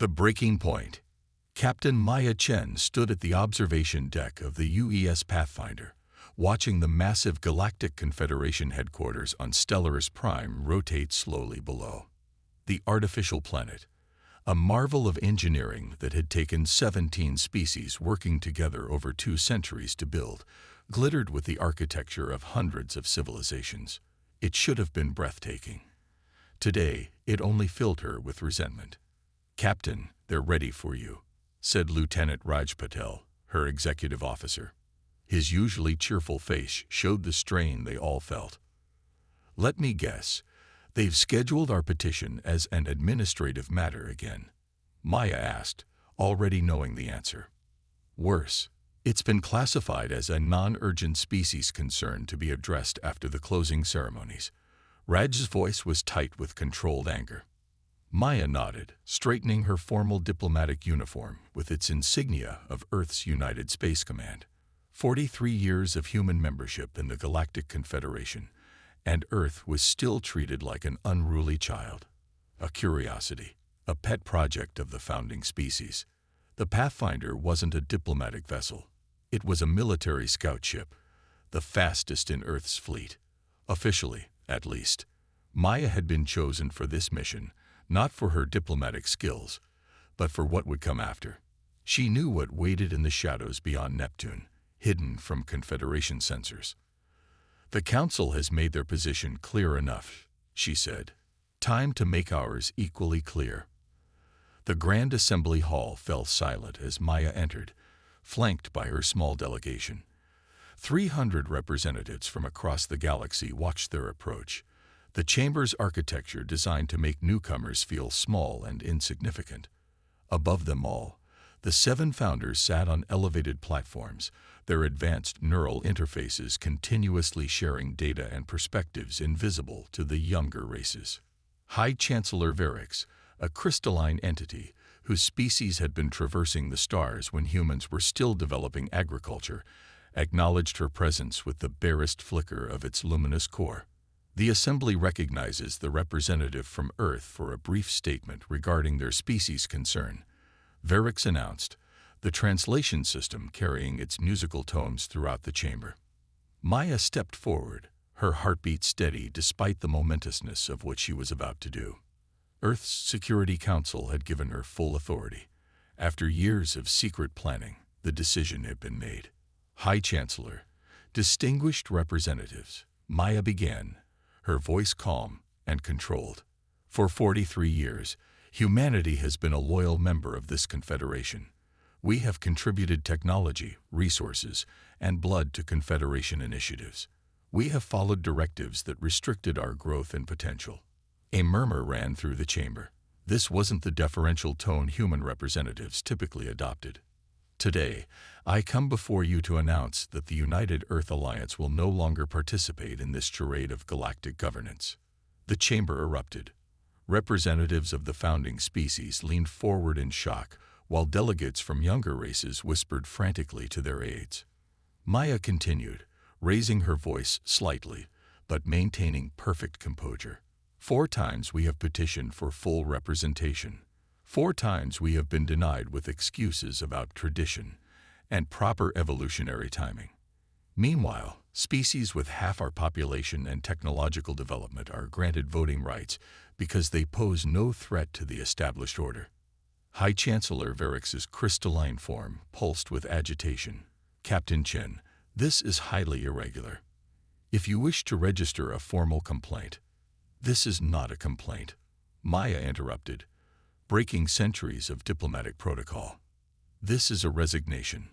The breaking point. Captain Maya Chen stood at the observation deck of the UES Pathfinder, watching the massive Galactic Confederation headquarters on Stellaris Prime rotate slowly below. The artificial planet, a marvel of engineering that had taken 17 species working together over 2 centuries to build, glittered with the architecture of hundreds of civilizations. It should have been breathtaking. Today, it only filled her with resentment. "Captain, they're ready for you," said Lieutenant Raj Patel, her executive officer. His usually cheerful face showed the strain they all felt. "Let me guess. They've scheduled our petition as an administrative matter again," Maya asked, already knowing the answer. "Worse, it's been classified as a non-urgent species concern to be addressed after the closing ceremonies." Raj's voice was tight with controlled anger. Maya nodded, straightening her formal diplomatic uniform with its insignia of Earth's United Space Command. 43 years of human membership in the Galactic Confederation, and Earth was still treated like an unruly child. A curiosity, a pet project of the founding species. The Pathfinder wasn't a diplomatic vessel. It was a military scout ship, the fastest in Earth's fleet. Officially, at least, Maya had been chosen for this mission, not for her diplomatic skills, but for what would come after. She knew what waited in the shadows beyond Neptune, hidden from Confederation sensors. "The Council has made their position clear enough," she said. "Time to make ours equally clear." The Grand Assembly Hall fell silent as Maya entered, flanked by her small delegation. 300 representatives from across the galaxy watched their approach, the chamber's architecture designed to make newcomers feel small and insignificant. Above them all, the 7 founders sat on elevated platforms, their advanced neural interfaces continuously sharing data and perspectives invisible to the younger races. High Chancellor Verix, a crystalline entity whose species had been traversing the stars when humans were still developing agriculture, acknowledged her presence with the barest flicker of its luminous core. The Assembly recognizes the representative from Earth for a brief statement regarding their species' concern. Verix announced, the translation system carrying its musical tones throughout the chamber. Maya stepped forward, her heartbeat steady despite the momentousness of what she was about to do. Earth's Security Council had given her full authority. After years of secret planning, the decision had been made. "High Chancellor, distinguished representatives," Maya began, her voice calm and controlled. "For 43 years, humanity has been a loyal member of this confederation. We have contributed technology, resources, and blood to Confederation initiatives. We have followed directives that restricted our growth and potential." A murmur ran through the chamber. This wasn't the deferential tone human representatives typically adopted. "Today, I come before you to announce that the United Earth Alliance will no longer participate in this charade of galactic governance." The chamber erupted. Representatives of the founding species leaned forward in shock, while delegates from younger races whispered frantically to their aides. Maya continued, raising her voice slightly, but maintaining perfect composure. "4 times we have petitioned for full representation. 4 times we have been denied with excuses about tradition and proper evolutionary timing. Meanwhile, species with half our population and technological development are granted voting rights because they pose no threat to the established order." High Chancellor Verix's crystalline form pulsed with agitation. "Captain Chen, this is highly irregular. If you wish to register a formal complaint—" "This is not a complaint," Maya interrupted, breaking centuries of diplomatic protocol. "This is a resignation.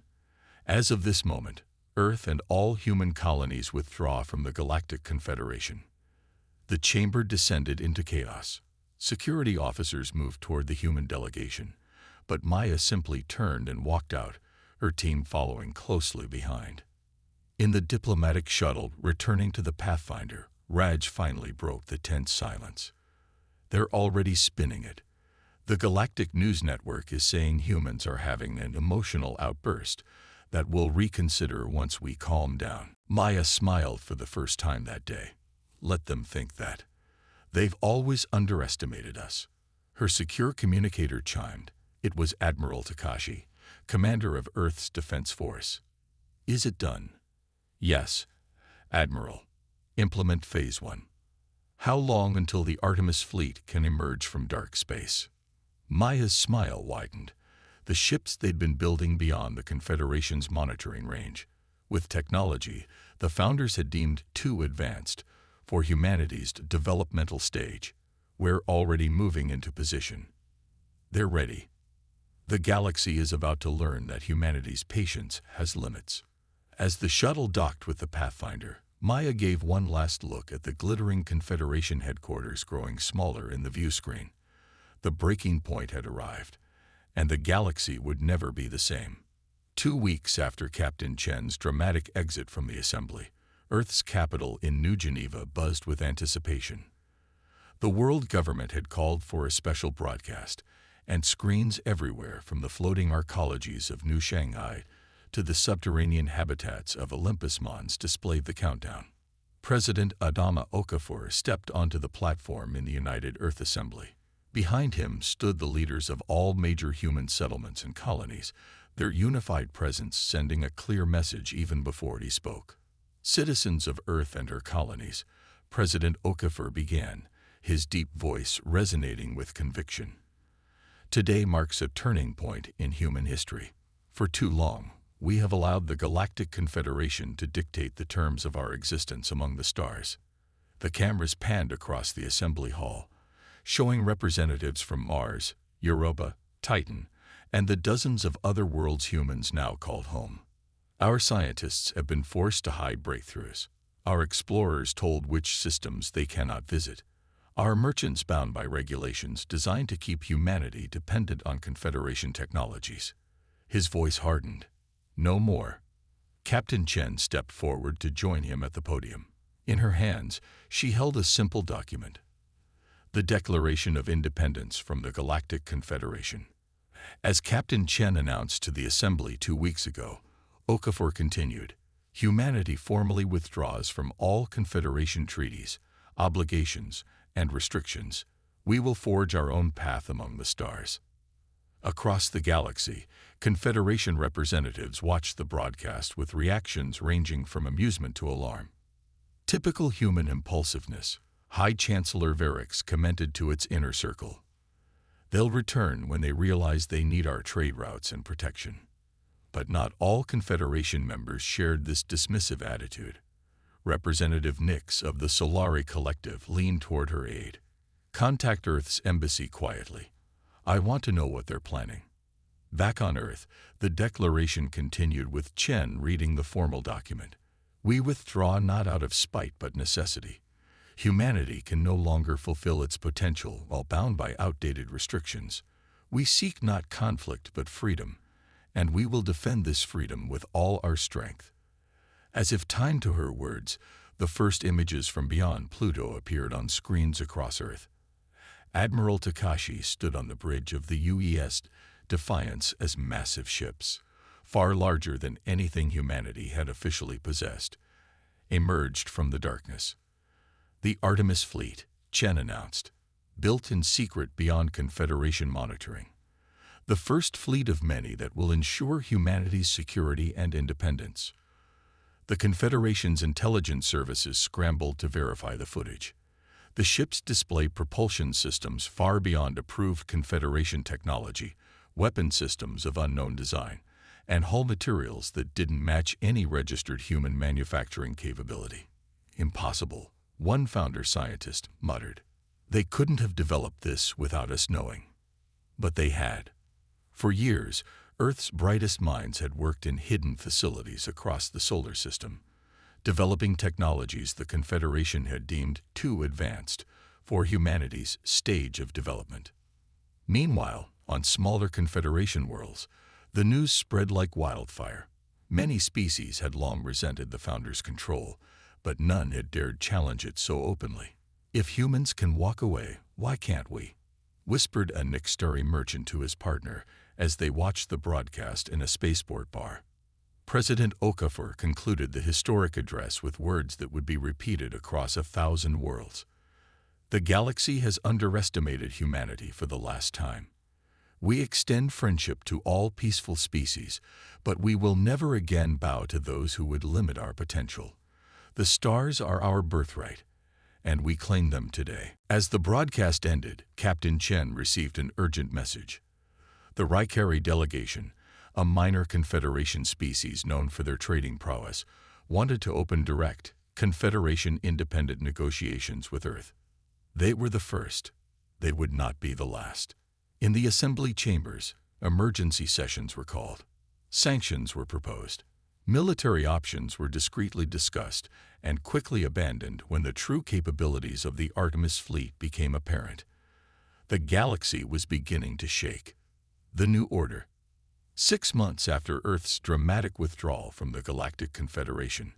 As of this moment, Earth and all human colonies withdraw from the Galactic Confederation." The chamber descended into chaos. Security officers moved toward the human delegation, but Maya simply turned and walked out, her team following closely behind. In the diplomatic shuttle returning to the Pathfinder, Raj finally broke the tense silence. "They're already spinning it. The Galactic News Network is saying humans are having an emotional outburst that we'll reconsider once we calm down." Maya smiled for the first time that day. Let them think that. They've always underestimated us. Her secure communicator chimed, It was Admiral Takashi, commander of Earth's Defense Force. Is it done? Yes, Admiral. Implement Phase 1. How long until the Artemis fleet can emerge from dark space? Maya's smile widened. The ships they'd been building beyond the Confederation's monitoring range. With technology the founders had deemed too advanced for humanity's developmental stage. We're already moving into position. They're ready. The galaxy is about to learn that humanity's patience has limits. As the shuttle docked with the Pathfinder, Maya gave one last look at the glittering Confederation headquarters growing smaller in the view screen. The breaking point had arrived, and the galaxy would never be the same. 2 weeks after Captain Chen's dramatic exit from the assembly, Earth's capital in New Geneva buzzed with anticipation. The world government had called for a special broadcast, and screens everywhere from the floating arcologies of New Shanghai to the subterranean habitats of Olympus Mons displayed the countdown. President Adama Okafor stepped onto the platform in the United Earth Assembly. Behind him stood the leaders of all major human settlements and colonies, their unified presence sending a clear message even before he spoke. Citizens of Earth and her colonies, President Okafor began, his deep voice resonating with conviction. Today marks a turning point in human history. For too long, we have allowed the Galactic Confederation to dictate the terms of our existence among the stars. The cameras panned across the assembly hall, showing representatives from Mars, Europa, Titan, and the dozens of other worlds humans now called home. Our scientists have been forced to hide breakthroughs. Our explorers told which systems they cannot visit. Our merchants bound by regulations designed to keep humanity dependent on Confederation technologies. His voice hardened. No more. Captain Chen stepped forward to join him at the podium. In her hands, she held a simple document. The Declaration of Independence from the Galactic Confederation. As Captain Chen announced to the Assembly 2 weeks ago, Okafor continued, humanity formally withdraws from all Confederation treaties, obligations, and restrictions. We will forge our own path among the stars. Across the galaxy, Confederation representatives watched the broadcast with reactions ranging from amusement to alarm. Typical human impulsiveness, High Chancellor Varix commented to its inner circle. They'll return when they realize they need our trade routes and protection. But not all Confederation members shared this dismissive attitude. Representative Nix of the Solari Collective leaned toward her aide. Contact Earth's embassy quietly. I want to know what they're planning. Back on Earth, the declaration continued with Chen reading the formal document. We withdraw not out of spite but necessity. Humanity can no longer fulfill its potential while bound by outdated restrictions. We seek not conflict but freedom, and we will defend this freedom with all our strength. As if timed to her words, the first images from beyond Pluto appeared on screens across Earth. Admiral Takashi stood on the bridge of the UES Defiance as massive ships, far larger than anything humanity had officially possessed, emerged from the darkness. The Artemis fleet, Chen announced, built in secret beyond Confederation monitoring. The first fleet of many that will ensure humanity's security and independence. The Confederation's intelligence services scrambled to verify the footage. The ships display propulsion systems far beyond approved Confederation technology, weapon systems of unknown design, and hull materials that didn't match any registered human manufacturing capability. Impossible, one founder scientist muttered. They couldn't have developed this without us knowing. But they had. For years, Earth's brightest minds had worked in hidden facilities across the solar system, developing technologies the Confederation had deemed too advanced for humanity's stage of development. Meanwhile, on smaller Confederation worlds, the news spread like wildfire. Many species had long resented the Founders' control, but none had dared challenge it so openly. If humans can walk away, why can't we? Whispered a Nixtari merchant to his partner as they watched the broadcast in a spaceport bar. President Okafor concluded the historic address with words that would be repeated across 1,000 worlds. The galaxy has underestimated humanity for the last time. We extend friendship to all peaceful species, but we will never again bow to those who would limit our potential. The stars are our birthright, and we claim them today." As the broadcast ended, Captain Chen received an urgent message. The Raikari delegation, a minor Confederation species known for their trading prowess, wanted to open direct, Confederation-independent negotiations with Earth. They were the first. They would not be the last. In the assembly chambers, emergency sessions were called. Sanctions were proposed. Military options were discreetly discussed and quickly abandoned when the true capabilities of the Artemis fleet became apparent. The galaxy was beginning to shake. The New Order. 6 months after Earth's dramatic withdrawal from the Galactic Confederation,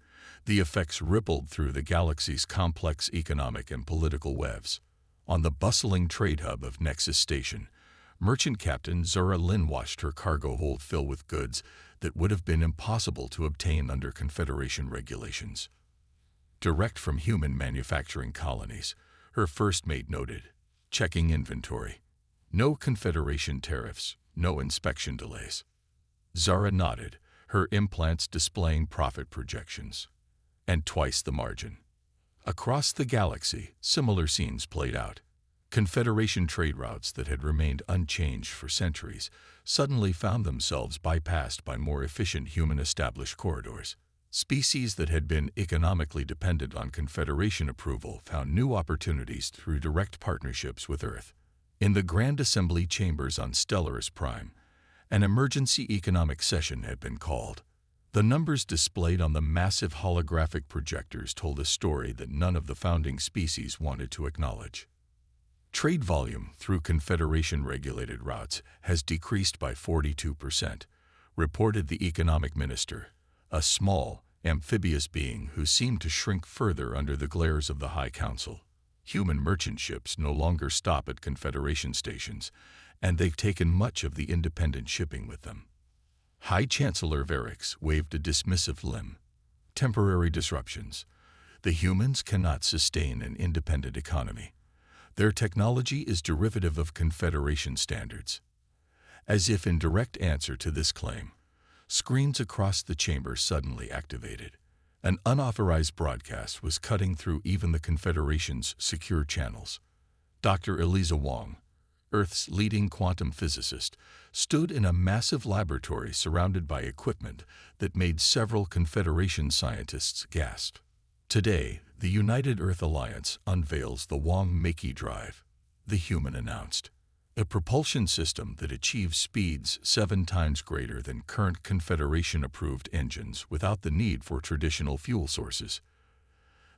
the effects rippled through the galaxy's complex economic and political webs. On the bustling trade hub of Nexus Station, merchant captain Zura Lin watched her cargo hold fill with goods that would have been impossible to obtain under Confederation regulations. Direct from human manufacturing colonies, her first mate noted, checking inventory. No Confederation tariffs, no inspection delays. Zara nodded, her implants displaying profit projections. And twice the margin. Across the galaxy, similar scenes played out. Confederation trade routes that had remained unchanged for centuries suddenly found themselves bypassed by more efficient human-established corridors. Species that had been economically dependent on Confederation approval found new opportunities through direct partnerships with Earth. In the Grand Assembly chambers on Stellaris Prime, an emergency economic session had been called. The numbers displayed on the massive holographic projectors told a story that none of the founding species wanted to acknowledge. Trade volume through Confederation-regulated routes has decreased by 42%, reported the economic minister, a small, amphibious being who seemed to shrink further under the glares of the High Council. Human merchant ships no longer stop at Confederation stations, and they've taken much of the independent shipping with them. High Chancellor Varix waved a dismissive limb. Temporary disruptions. The humans cannot sustain an independent economy. Their technology is derivative of Confederation standards. As if in direct answer to this claim, screens across the chamber suddenly activated. An unauthorized broadcast was cutting through even the Confederation's secure channels. Dr. Eliza Wong, Earth's leading quantum physicist, stood in a massive laboratory surrounded by equipment that made several Confederation scientists gasp. Today, the United Earth Alliance unveils the Wong-Makey drive, the human announced. A propulsion system that achieves speeds 7 times greater than current Confederation-approved engines without the need for traditional fuel sources.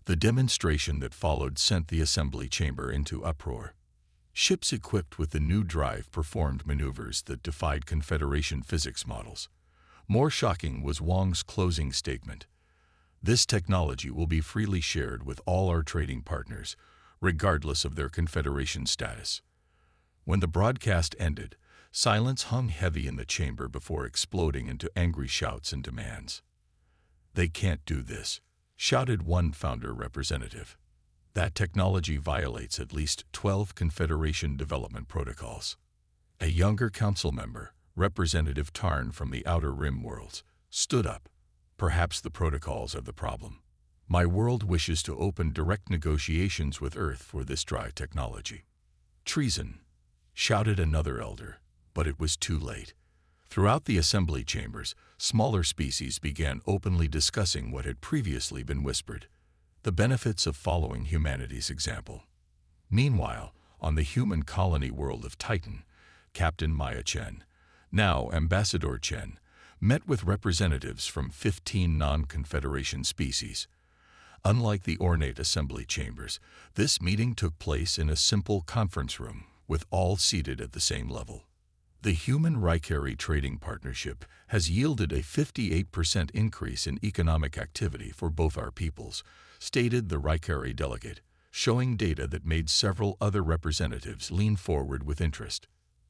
The demonstration that followed sent the assembly chamber into uproar. Ships equipped with the new drive performed maneuvers that defied Confederation physics models. More shocking was Wong's closing statement. This technology will be freely shared with all our trading partners, regardless of their Confederation status. When the broadcast ended, silence hung heavy in the chamber before exploding into angry shouts and demands. "They can't do this," shouted one founder representative. "That technology violates at least 12 Confederation development protocols." A younger council member, Representative Tarn from the Outer Rim worlds, stood up. "Perhaps the protocols are the problem. My world wishes to open direct negotiations with Earth for this dry technology." "Treason," shouted another elder, but it was too late. Throughout the assembly chambers, smaller species began openly discussing what had previously been whispered: the benefits of following humanity's example. Meanwhile, on the human colony world of Titan, Captain Maya Chen, now Ambassador Chen, met with representatives from 15 non-Confederation species. Unlike the ornate assembly chambers, this meeting took place in a simple conference room, with all seated at the same level. The Human Raikari Trading Partnership has yielded a 58% increase in economic activity for both our peoples, stated the Raikari delegate, showing data that made several other representatives lean forward with interest.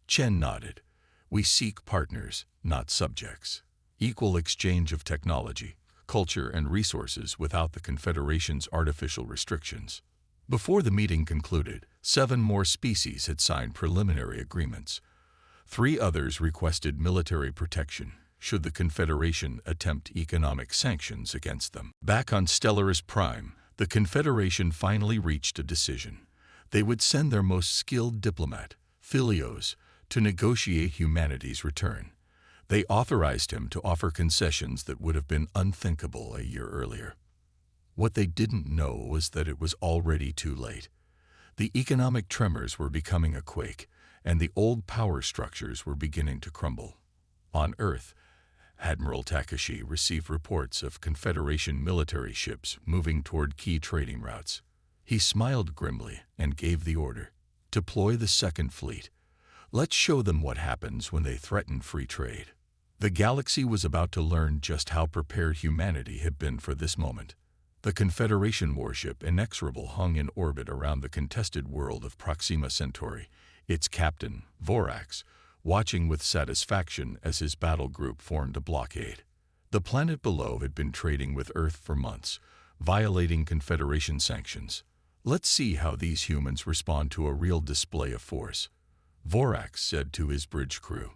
Chen nodded. "We seek partners, not subjects. Equal exchange of technology, culture, and resources without the Confederation's artificial restrictions." Before the meeting concluded, 7 more species had signed preliminary agreements. 3 others requested military protection should the Confederation attempt economic sanctions against them. Back on Stellaris Prime, the Confederation finally reached a decision. They would send their most skilled diplomat, Philios, to negotiate humanity's return. They authorized him to offer concessions that would have been unthinkable a year earlier. What they didn't know was that it was already too late. The economic tremors were becoming a quake, and the old power structures were beginning to crumble. On Earth, Admiral Takashi received reports of Confederation military ships moving toward key trading routes. He smiled grimly and gave the order, "Deploy the Second Fleet. Let's show them what happens when they threaten free trade." The galaxy was about to learn just how prepared humanity had been for this moment. The Confederation warship Inexorable hung in orbit around the contested world of Proxima Centauri, its captain, Vorax, watching with satisfaction as his battle group formed a blockade. The planet below had been trading with Earth for months, violating Confederation sanctions. "Let's see how these humans respond to a real display of force," Vorax said to his bridge crew.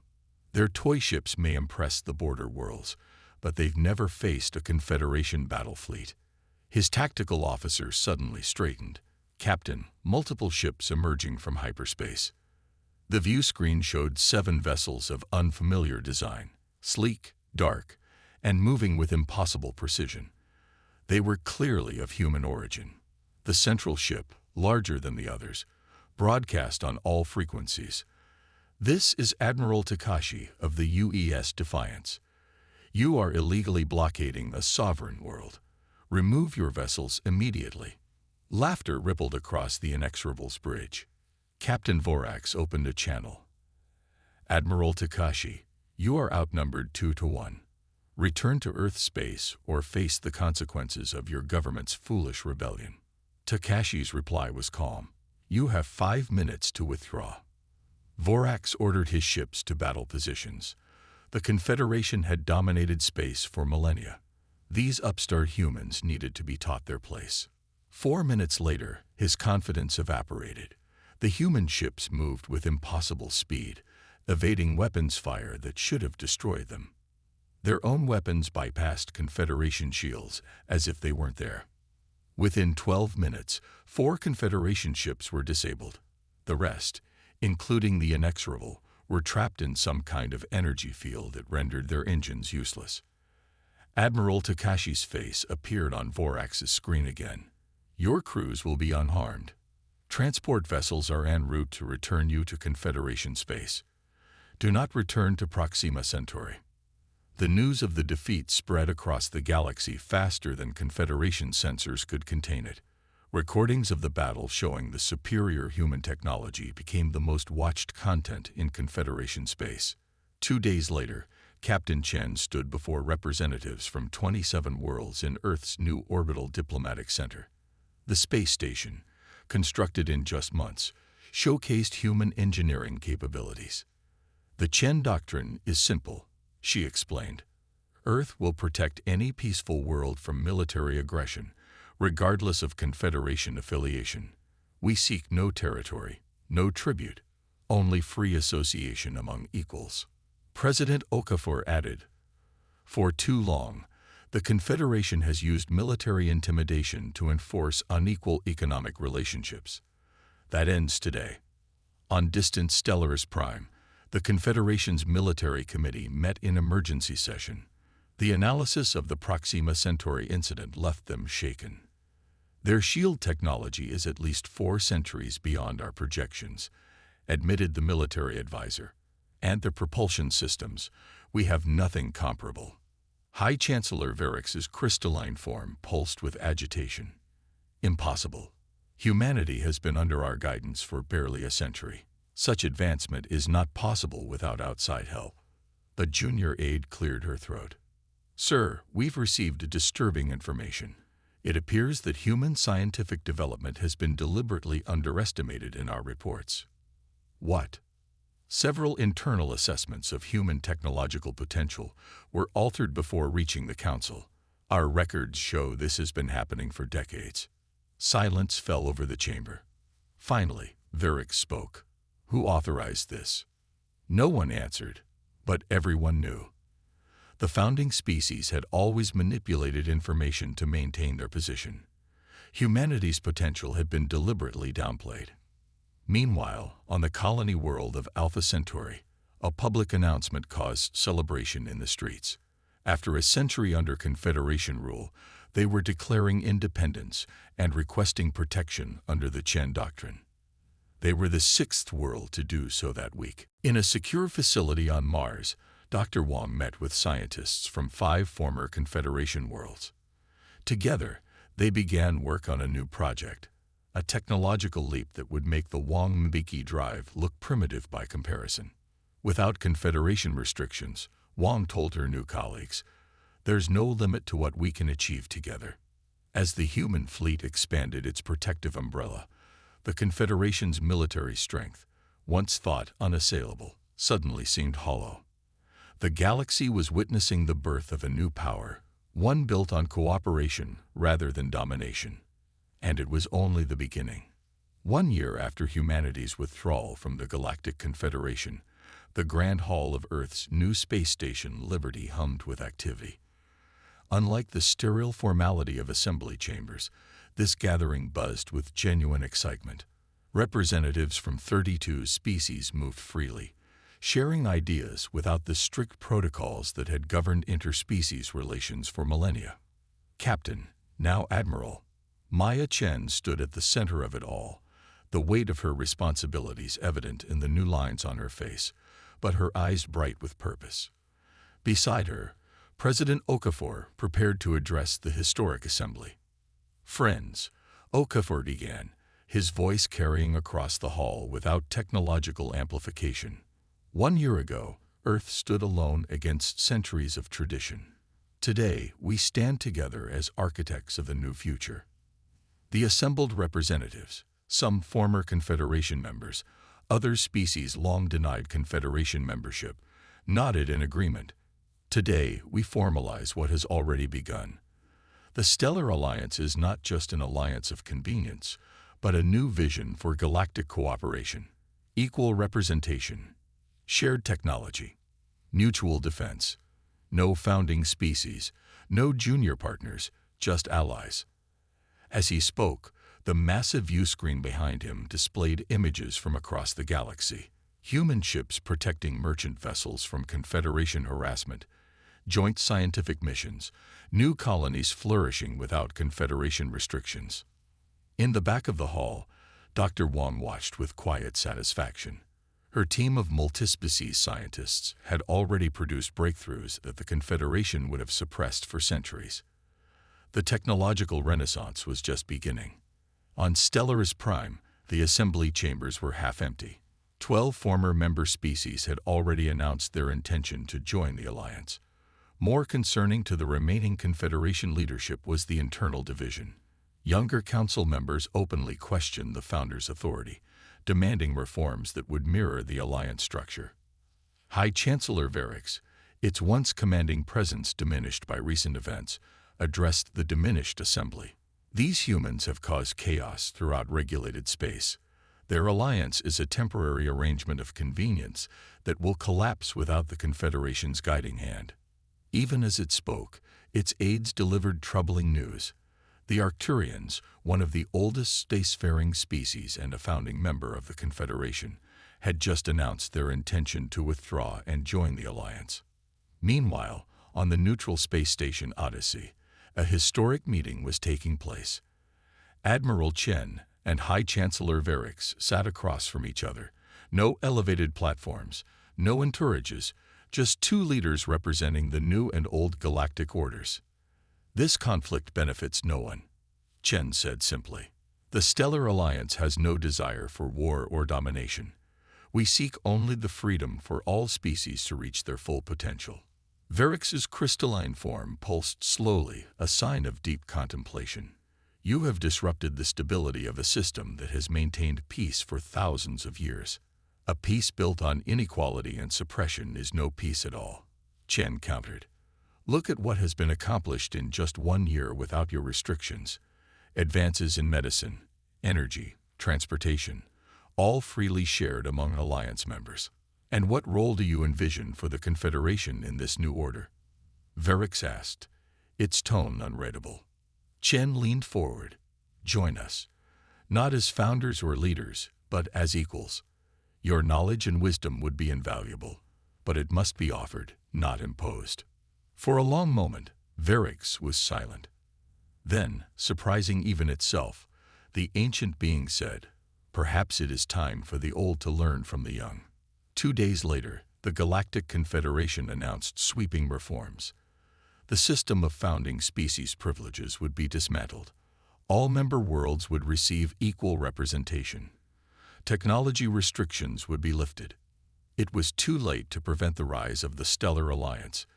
"Their toy ships may impress the border worlds, but they've never faced a Confederation battle fleet." His tactical officer suddenly straightened. "Captain, multiple ships emerging from hyperspace." The view screen showed 7 vessels of unfamiliar design, sleek, dark, and moving with impossible precision. They were clearly of human origin. The central ship, larger than the others, broadcast on all frequencies. "This is Admiral Takashi of the UES Defiance. You are illegally blockading a sovereign world. Remove your vessels immediately." Laughter rippled across the Inexorable's bridge. Captain Vorax opened a channel. "Admiral Takashi, you are outnumbered 2-1. Return to Earth space or face the consequences of your government's foolish rebellion." Takashi's reply was calm. "You have 5 minutes to withdraw." Vorax ordered his ships to battle positions. The Confederation had dominated space for millennia. These upstart humans needed to be taught their place. 4 minutes later, his confidence evaporated. The human ships moved with impossible speed, evading weapons fire that should have destroyed them. Their own weapons bypassed Confederation shields as if they weren't there. Within 12 minutes, 4 Confederation ships were disabled. The rest, including the Inexorable, were trapped in some kind of energy field that rendered their engines useless. Admiral Takashi's face appeared on Vorax's screen again. "Your crews will be unharmed. Transport vessels are en route to return you to Confederation space. Do not return to Proxima Centauri." The news of the defeat spread across the galaxy faster than Confederation sensors could contain it. Recordings of the battle showing the superior human technology became the most watched content in Confederation space. 2 days later, Captain Chen stood before representatives from 27 worlds in Earth's new orbital diplomatic center. The space station, constructed in just months, showcased human engineering capabilities. "The Chen Doctrine is simple," she explained. "Earth will protect any peaceful world from military aggression, regardless of Confederation affiliation. We seek no territory, no tribute, only free association among equals." President Okafor added, "For too long, the Confederation has used military intimidation to enforce unequal economic relationships. That ends today." On distant Stellaris Prime, the Confederation's military committee met in emergency session. The analysis of the Proxima Centauri incident left them shaken. "Their shield technology is at least 4 centuries beyond our projections," admitted the military advisor. "And their propulsion systems, we have nothing comparable." High Chancellor Varix's crystalline form pulsed with agitation. "Impossible. Humanity has been under our guidance for barely a century. Such advancement is not possible without outside help." The junior aide cleared her throat. "Sir, we've received disturbing information. It appears that human scientific development has been deliberately underestimated in our reports." "What?" "Several internal assessments of human technological potential were altered before reaching the Council. Our records show this has been happening for decades." Silence fell over the chamber. Finally, Varix spoke. "Who authorized this?" No one answered, but everyone knew. The founding species had always manipulated information to maintain their position. Humanity's potential had been deliberately downplayed. Meanwhile, on the colony world of Alpha Centauri, a public announcement caused celebration in the streets. After a century under Confederation rule, they were declaring independence and requesting protection under the Chen Doctrine. They were the sixth world to do so that week. In a secure facility on Mars, Dr. Wong met with scientists from 5 former Confederation worlds. Together, they began work on a new project, a technological leap that would make the Wong-Mbeki drive look primitive by comparison. Without Confederation restrictions, Wong told her new colleagues, "There's no limit to what we can achieve together." As the human fleet expanded its protective umbrella, the Confederation's military strength, once thought unassailable, suddenly seemed hollow. The galaxy was witnessing the birth of a new power, one built on cooperation rather than domination. And it was only the beginning. 1 year after humanity's withdrawal from the Galactic Confederation, the Grand Hall of Earth's new space station Liberty hummed with activity. Unlike the sterile formality of assembly chambers, this gathering buzzed with genuine excitement. Representatives from 32 species moved freely, sharing ideas without the strict protocols that had governed interspecies relations for millennia. Captain, now Admiral, Maya Chen stood at the center of it all, the weight of her responsibilities evident in the new lines on her face, but her eyes bright with purpose. Beside her, President Okafor prepared to address the historic assembly. "Friends," Okafor began, his voice carrying across the hall without technological amplification. "1 year ago, Earth stood alone against centuries of tradition. Today, we stand together as architects of a new future." The assembled representatives, some former Confederation members, other species long denied Confederation membership, nodded in agreement. "Today, we formalize what has already begun. The Stellar Alliance is not just an alliance of convenience, but a new vision for galactic cooperation, equal representation, shared technology, mutual defense. No founding species, no junior partners, just allies." As he spoke, the massive viewscreen behind him displayed images from across the galaxy. Human ships protecting merchant vessels from Confederation harassment, joint scientific missions, new colonies flourishing without Confederation restrictions. In the back of the hall, Dr. Wong watched with quiet satisfaction. Her team of multispecies scientists had already produced breakthroughs that the Confederation would have suppressed for centuries. The technological renaissance was just beginning. On Stellaris Prime, the assembly chambers were half empty. 12 former member species had already announced their intention to join the alliance. More concerning to the remaining Confederation leadership was the internal division. Younger council members openly questioned the founders' authority, demanding reforms that would mirror the alliance structure. High Chancellor Verix, its once commanding presence diminished by recent events, addressed the diminished assembly. "These humans have caused chaos throughout regulated space. Their alliance is a temporary arrangement of convenience that will collapse without the Confederation's guiding hand." Even as it spoke, its aides delivered troubling news. The Arcturians, one of the oldest spacefaring species and a founding member of the Confederation, had just announced their intention to withdraw and join the alliance. Meanwhile, on the neutral space station Odyssey, a historic meeting was taking place. Admiral Chen and High Chancellor Verix sat across from each other. No elevated platforms, no entourages, just 2 leaders representing the new and old galactic orders. "This conflict benefits no one," Chen said simply. "The Stellar Alliance has no desire for war or domination. We seek only the freedom for all species to reach their full potential." Verix's crystalline form pulsed slowly, a sign of deep contemplation. "You have disrupted the stability of a system that has maintained peace for thousands of years. A peace built on inequality and suppression is no peace at all," Chen countered. "Look at what has been accomplished in just 1 year without your restrictions. Advances in medicine, energy, transportation, all freely shared among alliance members. And what role do you envision for the Confederation in this new order? Verix asked, its tone unreadable. Chen leaned forward. Join us. Not as founders or leaders, but as equals. Your knowledge and wisdom would be invaluable, but it must be offered, not imposed. For a long moment, Verix was silent. Then, surprising even itself, the ancient being said, "Perhaps it is time for the old to learn from the young." 2 days later, the Galactic Confederation announced sweeping reforms. The system of founding species privileges would be dismantled. All member worlds would receive equal representation. Technology restrictions would be lifted. It was too late to prevent the rise of the Stellar Alliance,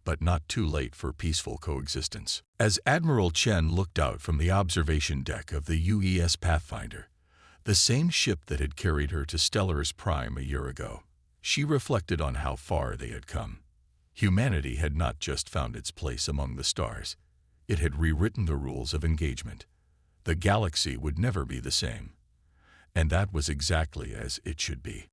but not too late for peaceful coexistence. As Admiral Chen looked out from the observation deck of the UES Pathfinder, the same ship that had carried her to Stellaris Prime a year ago, she reflected on how far they had come. Humanity had not just found its place among the stars. It had rewritten the rules of engagement. The galaxy would never be the same. And that was exactly as it should be.